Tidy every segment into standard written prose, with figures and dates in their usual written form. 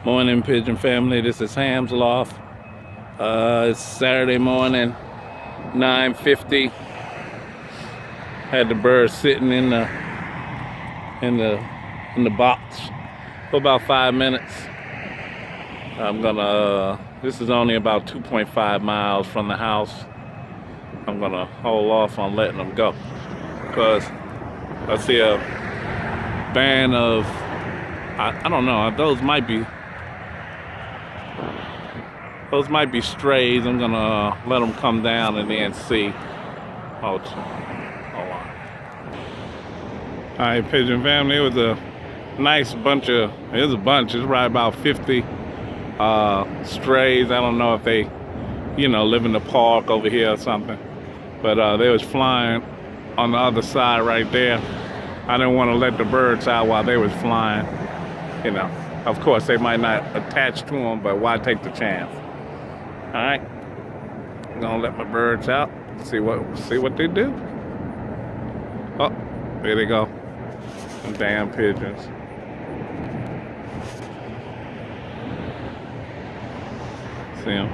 Morning, Pigeon family. This is Ham's Loft. It's Saturday morning, 9:50. Had the birds sitting in the box for about 5 minutes. I'm gonna. This is only about 2.5 miles from the house. I'm gonna hold off on letting them go because I see a band of. I don't know. Those might be strays. I'm gonna let them come down and then see. Hold on. All right, Pigeon family. It was a nice bunch of. It was a bunch. It's right about 50 strays. I don't know if they, live in the park over here or something. But they was flying on the other side right there. I didn't want to let the birds out while they was flying. Of course they might not attach to them, but why take the chance? All right, I'm gonna let my birds out. See what they do. Oh, there they go. Them damn pigeons. See them?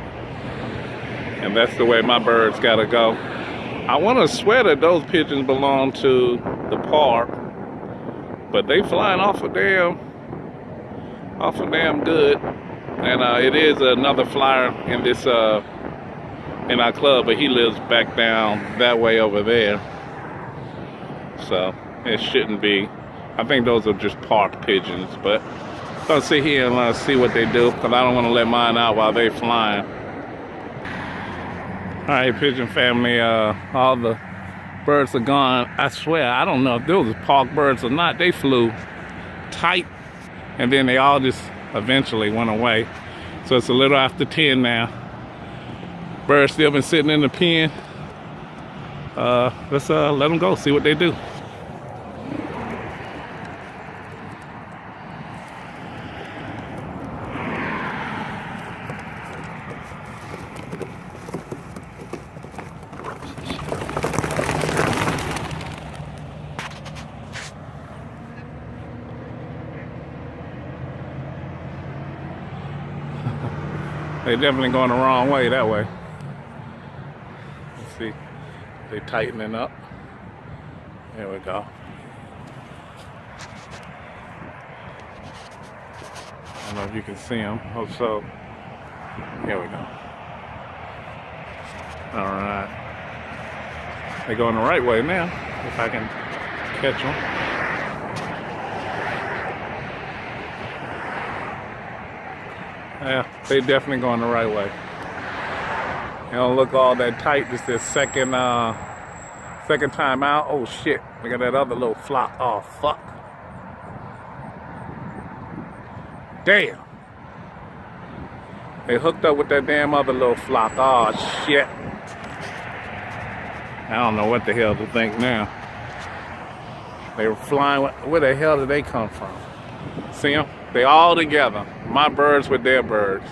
And that's the way my birds gotta go. I want to swear that those pigeons belong to the park, but they flying awful damn good. And it is another flyer in this in our club, but he lives back down that way over there. So it shouldn't be. I think those are just park pigeons, but I'm gonna sit here and see what they do because I don't want to let mine out while they flying. All right, Pigeon family, all the birds are gone. I swear, I don't know if those are park birds or not. They flew tight, and then they all just eventually went away. So it's a little after 10 now. Birds still been sitting in the pen. Let's let them go, see what they do. They definitely going the wrong way that way. Let's see. They tightening up. There we go. I don't know if you can see them. Hope so. Here we go. All right. They're going the right way now. If I can catch them. Yeah, they definitely going the right way. They don't look all that tight. This is second time out. Oh shit! Look at that other little flock. Oh fuck! Damn! They hooked up with that damn other little flock. Oh shit! I don't know what the hell to think now. They were flying. Where the hell did they come from? See them? They all together. My birds with their birds.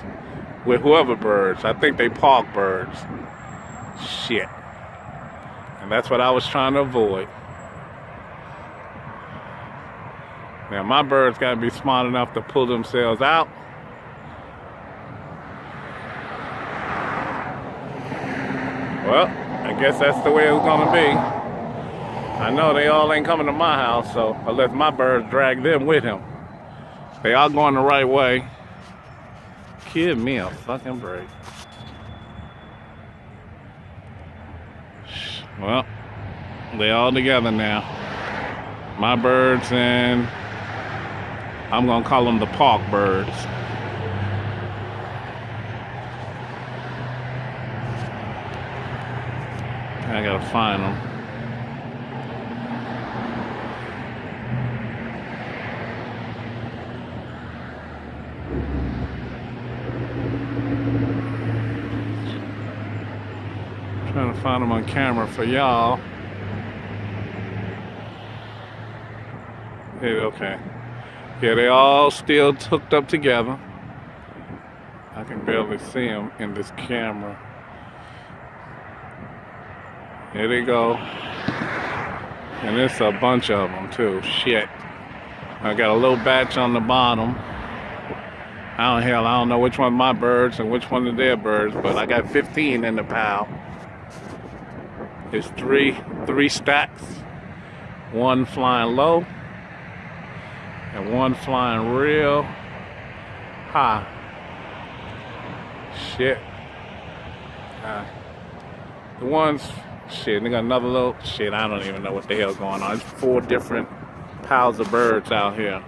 With whoever birds. I think they park birds. Shit. And that's what I was trying to avoid. Now my birds gotta be smart enough to pull themselves out. Well, I guess that's the way it's gonna be. I know they all ain't coming to my house, so unless my birds drag them with him. They all going the right way. Give me a fucking break. Well, they all together now. My birds and I'm gonna call them the park birds. I gotta find them. Trying to find them on camera for y'all. Yeah, okay. Yeah, they all still hooked up together. I can barely see them in this camera. Here they go. And there's a bunch of them too. Shit. I got a little batch on the bottom. I don't know which one my birds and which one of their birds, but I got 15 in the pile. It's three stacks, one flying low and one flying real high. Shit. The ones, shit, they got another little, shit, I don't even know what the hell's going on. It's 4 different piles of birds out here.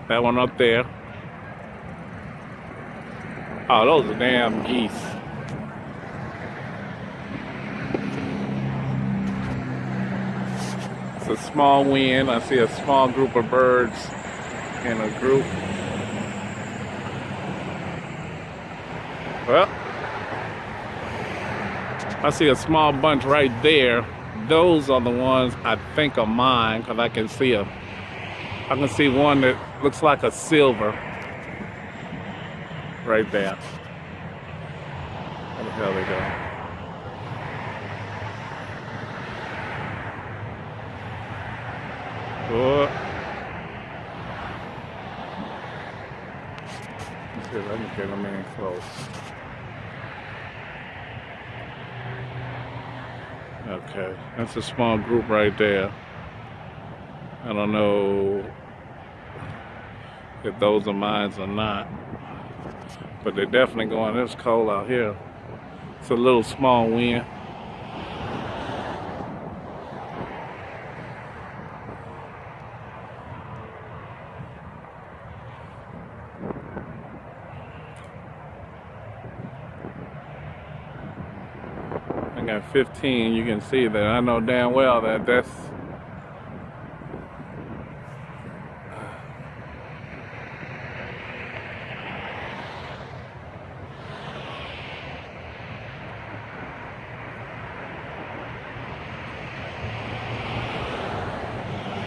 That one up there. Oh, those are damn geese. It's a small wind. I see a small group of birds in a group. Well, I see a small bunch right there. Those are the ones I think are mine, because I can see one that looks like a silver right there. Where the hell they go? Oh. Let me get them in close. Okay, that's a small group right there. I don't know if those are mine or not, but they're definitely going. It's cold out here. It's a little small wind. I got 15. You can see that. I know damn well that that's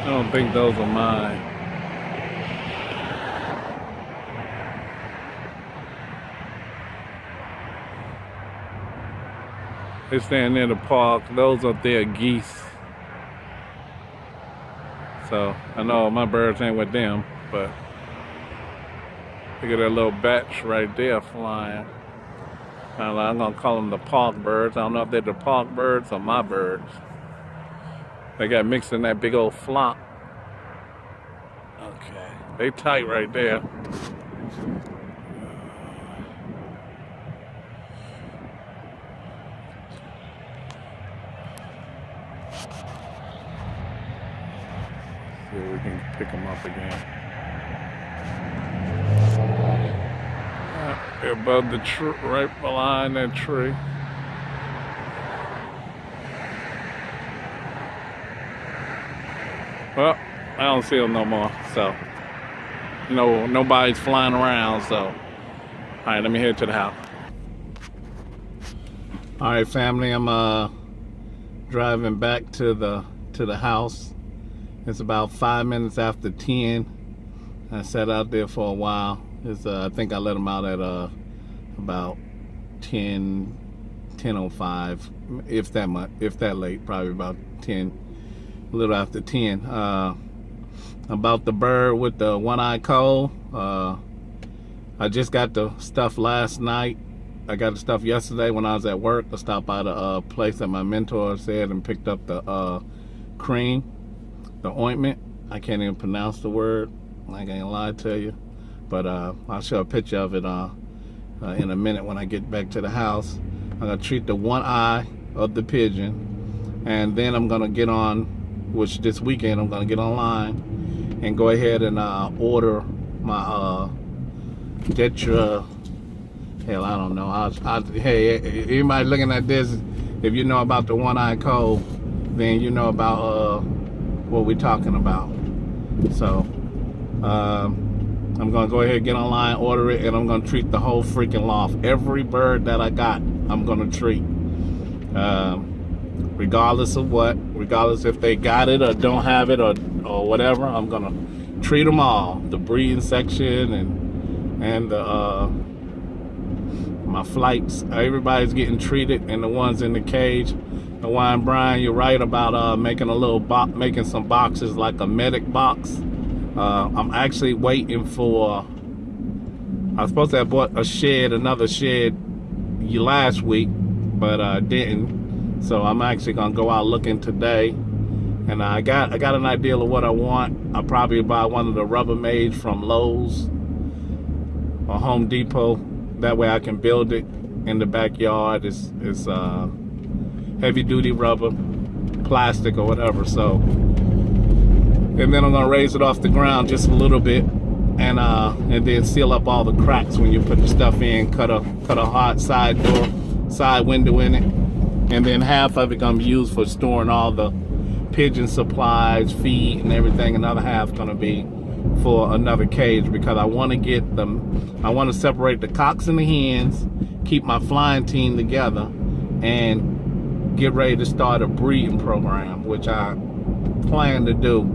I don't think those are mine. They stand near the park. Those up there are geese. So I know my birds ain't with them, but look at that little batch right there flying. I'm gonna call them the park birds. I don't know if they're the park birds or my birds. They got mixed in that big old flock. Okay, they tight right there. See if we can pick them up again. They're above the tree, right behind that tree. Well, I don't see them no more, so nobody's flying around, so all right, let me head to the house. All right, family, I'm driving back to the house. It's about 5 minutes after 10. I sat out there for a while. I think I let them out at about 10:05, if that late, probably about 10, a little after 10. About the bird with the one-eyed coal. I just got the stuff last night. I got the stuff yesterday when I was at work. I stopped by the place that my mentor said and picked up the cream, the ointment. I can't even pronounce the word. I ain't gonna lie to you. But I'll show a picture of it in a minute when I get back to the house. I'm gonna treat the one eye of the pigeon, and then I'm gonna get on, which this weekend I'm gonna get online and go ahead and order my Detra. Hell, I don't know. Hey, anybody looking at this, if you know about the one-eyed coal, then you know about what we're talking about. So I'm gonna go ahead and get online, order it, and I'm gonna treat the whole freaking loft. Every bird that I got, I'm gonna treat. Regardless of what, regardless if they got it or don't have it or whatever, I'm gonna treat them all. The breeding section and the my flights, everybody's getting treated, and the ones in the cage. Hawaiian Brian, you're right about making a little making some boxes like a medic box. I'm actually waiting for I was supposed to have bought another shed last week, but I didn't. So I'm actually gonna go out looking today, and I got an idea of what I want. I'll probably buy one of the Rubbermaids from Lowe's or Home Depot. That way I can build it in the backyard. It's heavy duty rubber, plastic or whatever. So, and then I'm gonna raise it off the ground just a little bit, and then seal up all the cracks when you put the stuff in. Cut a hard side window in it, and then half of it gonna be used for storing all the pigeon supplies, feed, and everything. Another half gonna be for another cage, because I want to separate the cocks and the hens, keep my flying team together, and get ready to start a breeding program, which I plan to do.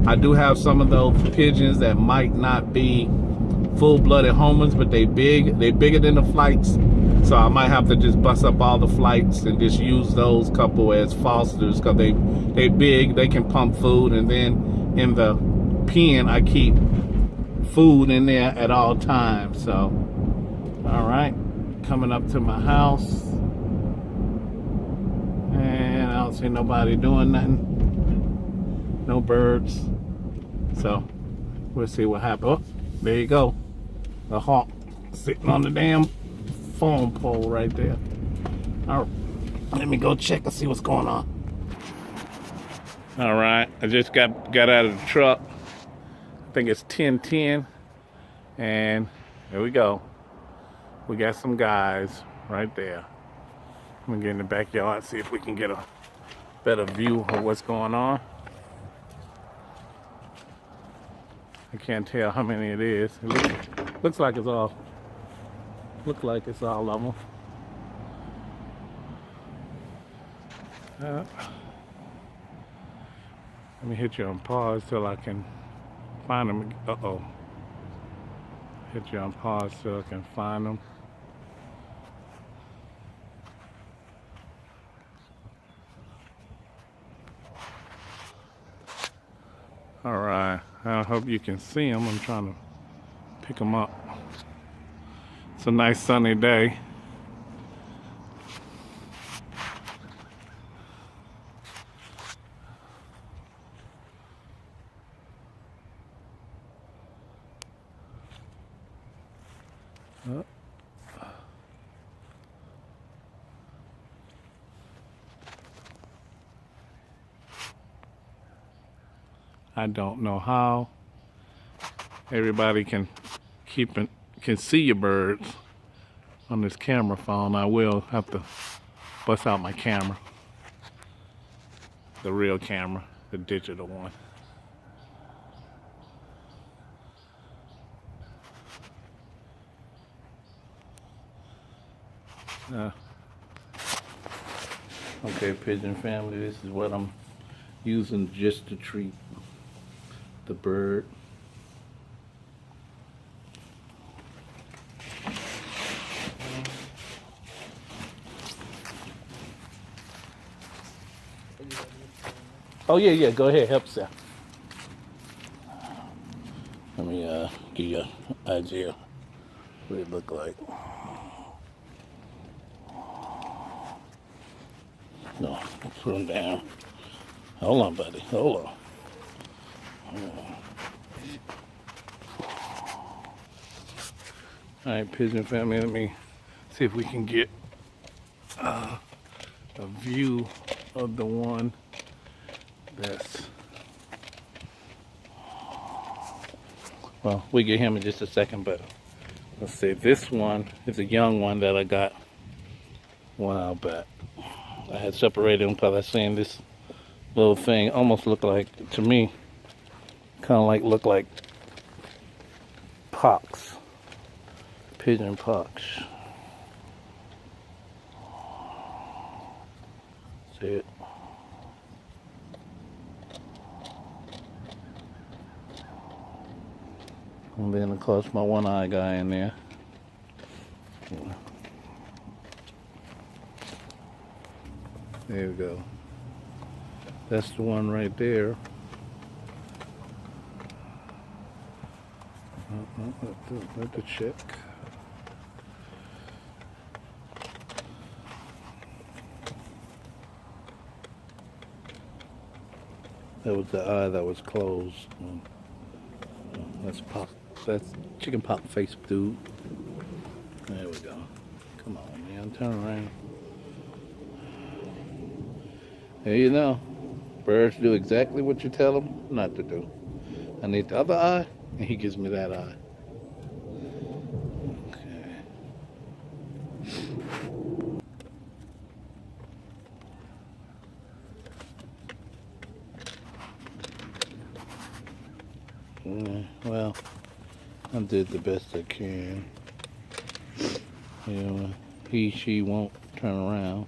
I do have some of those pigeons that might not be full-blooded homers, but they're bigger than the flights, so I might have to just bust up all the flights and just use those couple as fosters, because they big, they can pump food, and then in the pen I keep food in there at all times. So, all right, coming up to my house, and I don't see nobody doing nothing, no birds, so we'll see what happens. Oh, there you go, the hawk sitting on the damn phone pole right there. All right, let me go check and see what's going on. All right, I just got out of the truck. I think it's 10:10, and here we go. We got some guys right there. I'm gonna get in the backyard, see if we can get a better view of what's going on. I can't tell how many it is. It looks like it's all of them. Let me hit you on pause till I can find them. Uh-oh. Hit you on pause so I can find them. All right, I hope you can see them. I'm trying to pick them up. It's a nice sunny day. I don't know how everybody can see your birds on this camera phone. I will have to bust out my camera, the real camera, the digital one. Okay, pigeon family, this is what I'm using just to treat the bird. Oh yeah, go ahead, help yourself. Let me give you an idea what it look like. No, put them down. Hold on, buddy, hold on. All right, pigeon family, let me see if we can get a view of the one that's, well, we'll get him in just a second, but let's see, this one is a young one that I got one out back. I had separated them because I seen this little thing almost look like, to me, kind of like look like pox, pigeon pox. See it? And then of course my one-eye guy in there. There we go. That's the one right there. Let the check. That was the eye that was closed. That's pop. That's chicken pop face, dude. There we go. Come on, man. Turn around. There you know. Birds do exactly what you tell them not to do. I need the other eye, and he gives me that eye. Okay. Yeah, well, I did the best I can. You know, she won't turn around.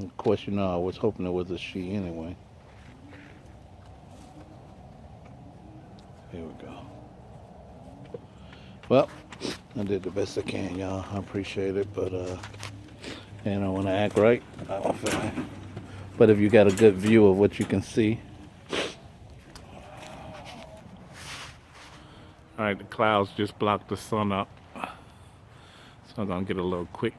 Of course, you know, I was hoping it was a she anyway. Here we go. Well, I did the best I can, y'all. I appreciate it, but you know, when I act right, I don't feel it. But if you got a good view of what you can see. All right, the clouds just blocked the sun up, so I'm gonna get a little quick.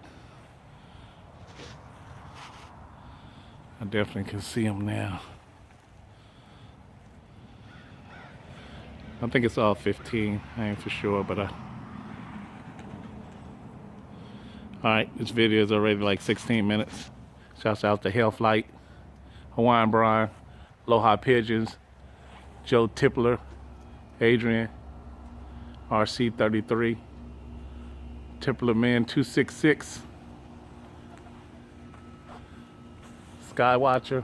I definitely can see them now. I think it's all 15. I ain't for sure, but Alright, this video is already like 16 minutes. Shouts out to Health Light, Hawaiian Brian, Aloha Pigeons, Joe Tippler, Adrian, RC33, Tippler Man 266, Skywatcher.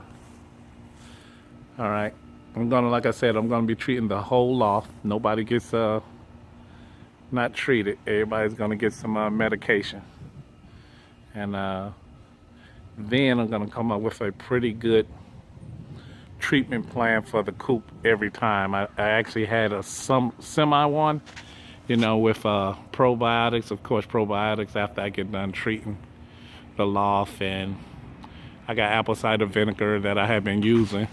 Alright, I'm gonna, like I said, I'm gonna be treating the whole loft. Nobody gets not treated. Everybody's gonna get some medication. And then I'm gonna come up with a pretty good treatment plan for the coop every time. I actually had a semi one, you know, with probiotics. Of course, probiotics after I get done treating the loft, and I got apple cider vinegar that I have been using,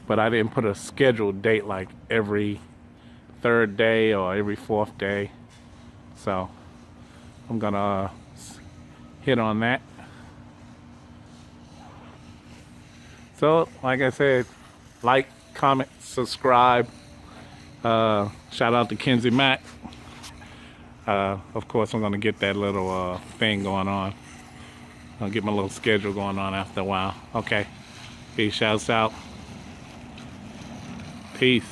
but I didn't put a scheduled date like every third day or every fourth day. So I'm gonna hit on that. So, like I said, like, comment, subscribe. Shout out to Kenzie Mack. Of course, I'm gonna get that little thing going on. I'll get my little schedule going on after a while. Okay. Peace. Shouts out. Peace.